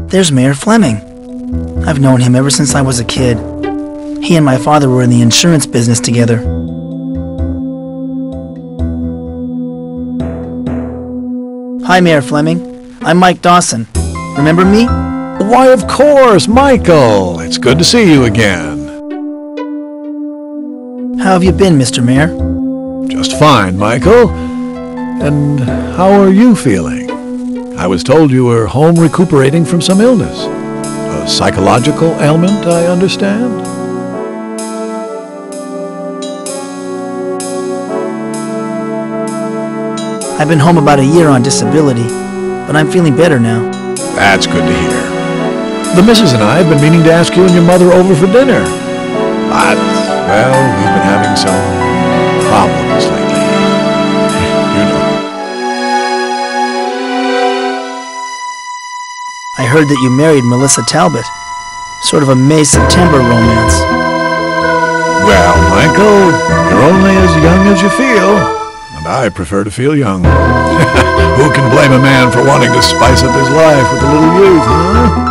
There's Mayor Fleming. I've known him ever since I was a kid. He and my father were in the insurance business together. Hi, Mayor Fleming. I'm Mike Dawson. Remember me? Why, of course, Michael. It's good to see you again. How have you been, Mr. Mayor? Just fine, Michael. And how are you feeling? I was told you were home recuperating from some illness. A psychological ailment, I understand? I've been home about a year on disability, but I'm feeling better now. That's good to hear. The missus and I have been meaning to ask you and your mother over for dinner. But, well, we've been having some problems lately. You know. I heard that you married Melissa Talbot. Sort of a May-September romance. Well, Michael, you're only as young as you feel. And I prefer to feel young. Who can blame a man for wanting to spice up his life with a little youth, huh?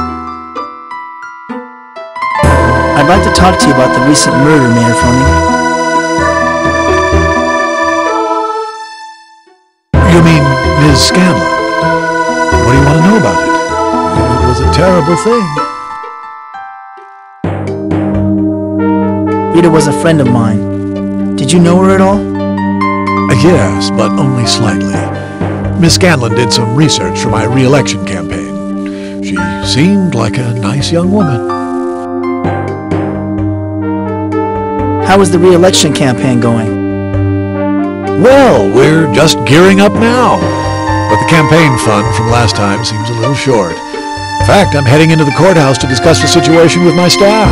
I'd like to talk to you about the recent murder, Mayor Fleming. You mean Ms. Scanlon? What do you want to know about it? It was a terrible thing. Rita was a friend of mine. Did you know her at all? Yes, but only slightly. Miss Scanlon did some research for my re-election campaign. She seemed like a nice young woman. How is the re-election campaign going? Well, we're just gearing up now. But the campaign fund from last time seems a little short. In fact, I'm heading into the courthouse to discuss the situation with my staff.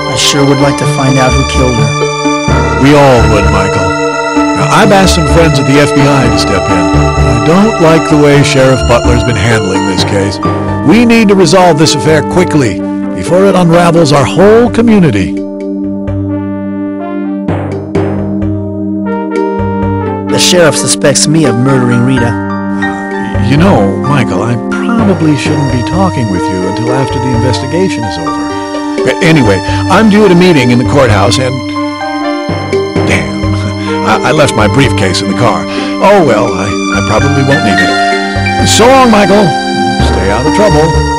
I sure would like to find out who killed her. We all would, Michael. Now, I've asked some friends at the FBI to step in. I don't like the way Sheriff Butler's been handling this case. We need to resolve this affair quickly, before it unravels our whole community. The sheriff suspects me of murdering Rita. You know, Michael, I probably shouldn't be talking with you until after the investigation is over. Anyway, I'm due at a meeting in the courthouse and... Damn, I left my briefcase in the car. Oh well, I probably won't need it. So long, Michael. Stay out of trouble.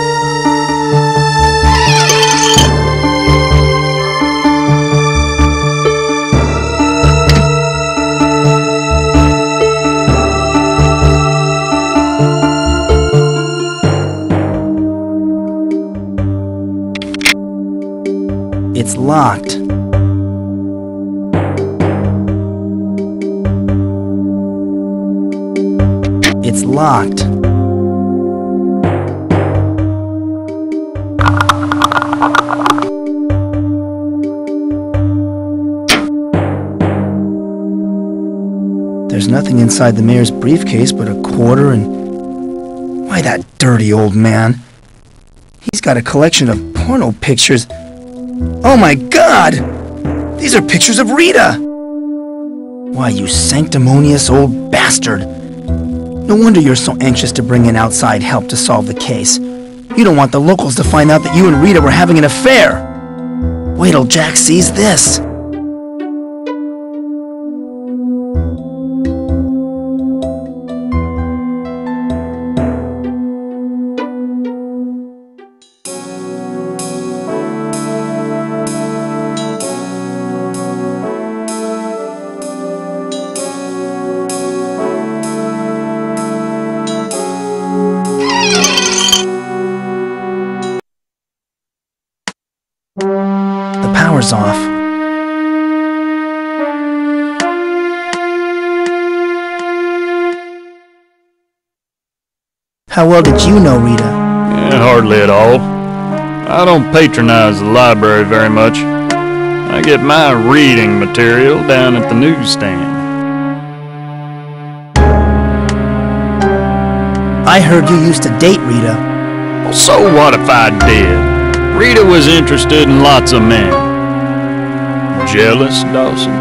It's locked. It's locked. There's nothing inside the mayor's briefcase but a quarter and... Why, that dirty old man. He's got a collection of porno pictures. Oh my God! These are pictures of Rita! Why, you sanctimonious old bastard! No wonder you're so anxious to bring in outside help to solve the case. You don't want the locals to find out that you and Rita were having an affair! Wait till Jack sees this! The power's off. How well did you know Rita? Hardly at all. I don't patronize the library very much. I get my reading material down at the newsstand. I heard you used to date Rita. Well, so what if I did? Rita was interested in lots of men. Jealous, Dawson?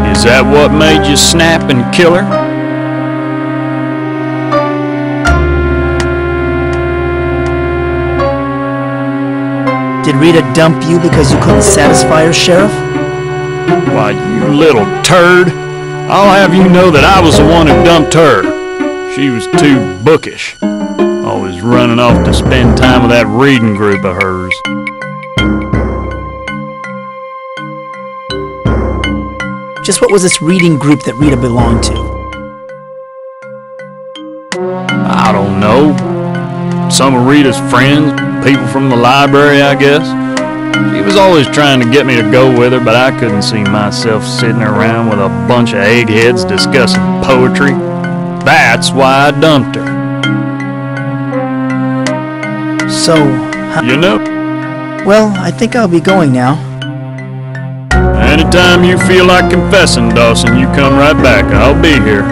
Is that what made you snap and kill her? Did Rita dump you because you couldn't satisfy her, Sheriff? Why, you little turd. I'll have you know that I was the one who dumped her. She was too bookish. Always running off to spend time with that reading group of hers. Just what was this reading group that Rita belonged to? I don't know. Some of Rita's friends, people from the library, I guess. She was always trying to get me to go with her, but I couldn't see myself sitting around with a bunch of eggheads discussing poetry. That's why I dumped her. So, You know, well, I think I'll be going now. anytime you feel like confessing, Dawson, you come right back. I'll be here.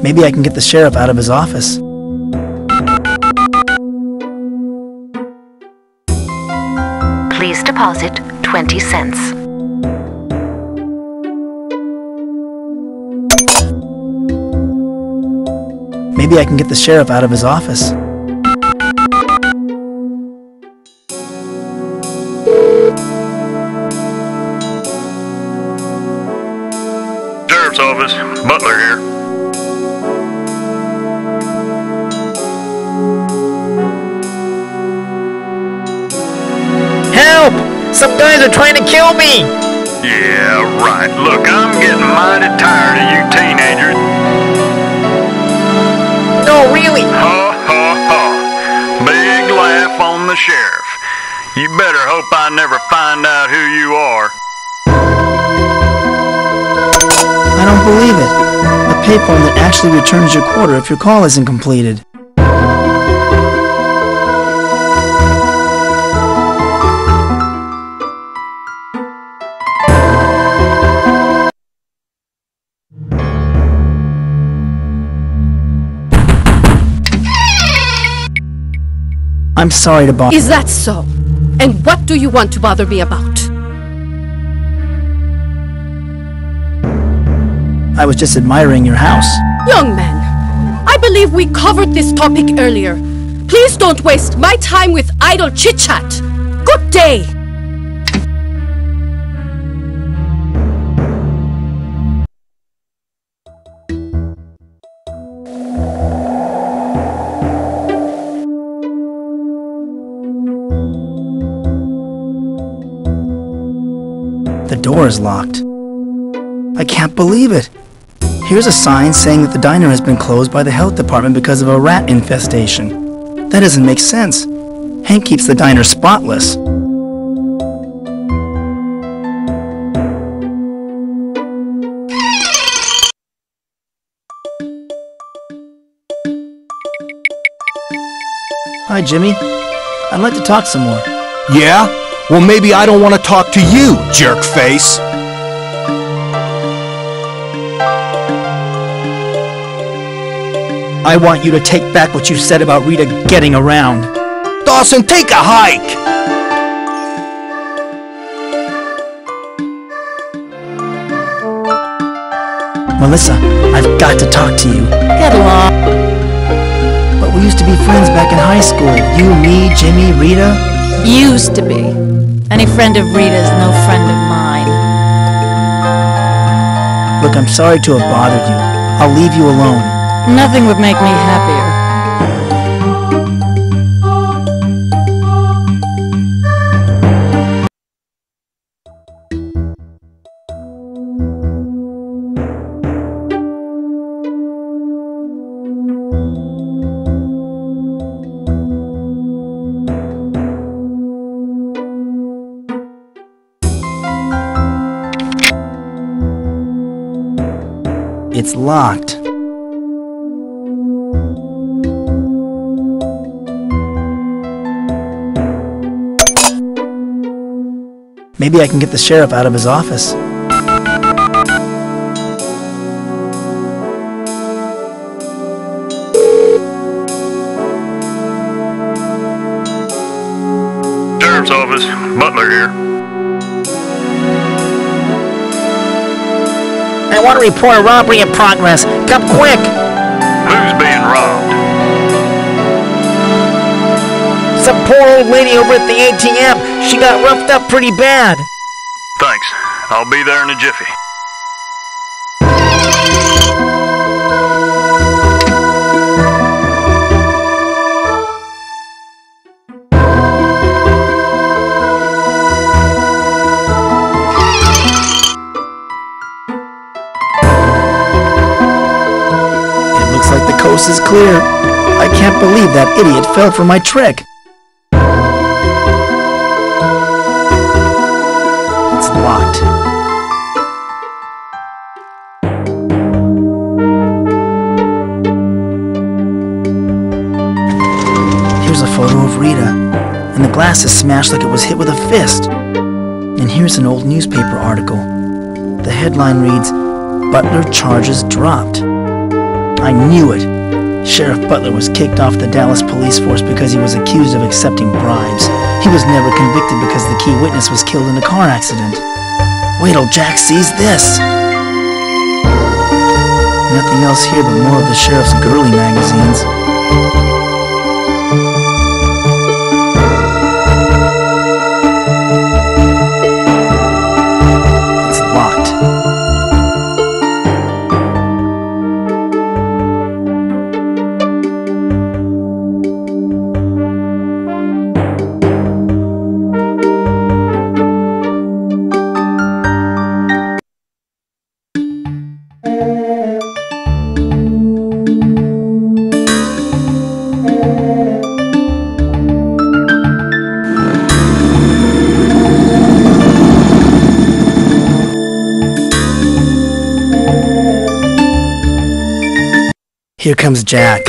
Maybe I can get the sheriff out of his office. Please deposit 20 cents. Maybe I can get the sheriff out of his office. Sheriff's office, Butler here. Help! Some guys are trying to kill me! Yeah, right. Look, I'm getting mighty tired of you teenagers. No, really! Ha ha ha. Big laugh on the sheriff. You better hope I never find out who you are. I don't believe it. A payphone that actually returns your quarter if your call isn't completed. I'm sorry to bother. Is that so? And what do you want to bother me about? I was just admiring your house. Young man, I believe we covered this topic earlier. Please don't waste my time with idle chit-chat. Good day. The door is locked. I can't believe it. Here's a sign saying that the diner has been closed by the health department because of a rat infestation. That doesn't make sense. Hank keeps the diner spotless. Hi, Jimmy. I'd like to talk some more. Yeah? Well, maybe I don't want to talk to you, jerk face. I want you to take back what you said about Rita getting around. Dawson, take a hike! Melissa, I've got to talk to you. Get along. But we used to be friends back in high school. You, me, Jimmy, Rita. Used to be. Any friend of Rita's no friend of mine. Look, I'm sorry to have bothered you. I'll leave you alone. Nothing would make me happier. It's locked. Maybe I can get the sheriff out of his office. Sheriff's office. Butler here. I want to report a robbery in progress. Come quick! Who's being robbed? Some poor old lady over at the ATM. She got roughed up pretty bad. Thanks. I'll be there in a jiffy. Like the coast is clear. I can't believe that idiot fell for my trick. It's locked. Here's a photo of Rita, and the glass is smashed like it was hit with a fist. And here's an old newspaper article. The headline reads, "Butler charges dropped." I knew it. Sheriff Butler was kicked off the Dallas police force because he was accused of accepting bribes. He was never convicted because the key witness was killed in a car accident. Wait till Jack sees this. Nothing else here but more of the sheriff's girly magazines. It's locked. Here comes Jack.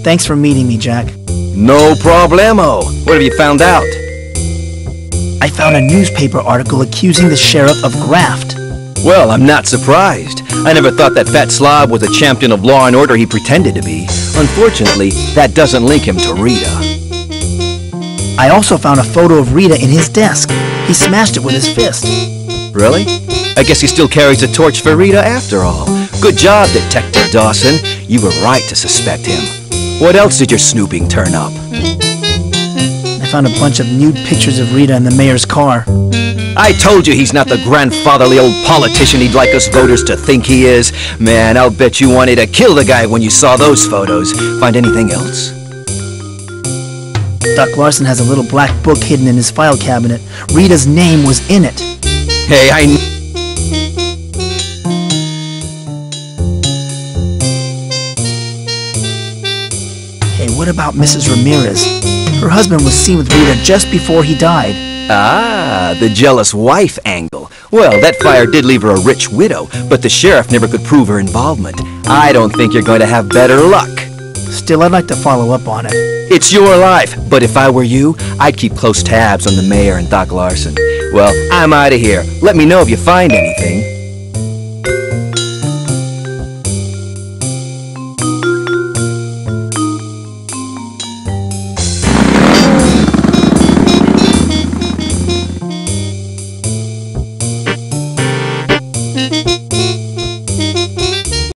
Thanks for meeting me, Jack. No problemo. What have you found out? I found a newspaper article accusing the sheriff of graft. Well, I'm not surprised. I never thought that fat slob was a champion of law and order he pretended to be. Unfortunately, that doesn't link him to Rita. I also found a photo of Rita in his desk. He smashed it with his fist. Really? I guess he still carries a torch for Rita after all. Good job, Detective Dawson. You were right to suspect him. What else did your snooping turn up? I found a bunch of nude pictures of Rita in the mayor's car. I told you he's not the grandfatherly old politician he'd like us voters to think he is. Man, I'll bet you wanted to kill the guy when you saw those photos. Find anything else? Doc Larson has a little black book hidden in his file cabinet. Rita's name was in it. Hey, Hey, what about Mrs. Ramirez? Her husband was seen with Rita just before he died. Ah, the jealous wife angle. Well, that fire did leave her a rich widow, but the sheriff never could prove her involvement. I don't think you're going to have better luck. Still, I'd like to follow up on it. It's your life, but if I were you, I'd keep close tabs on the mayor and Doc Larson. Well, I'm out of here. Let me know if you find anything.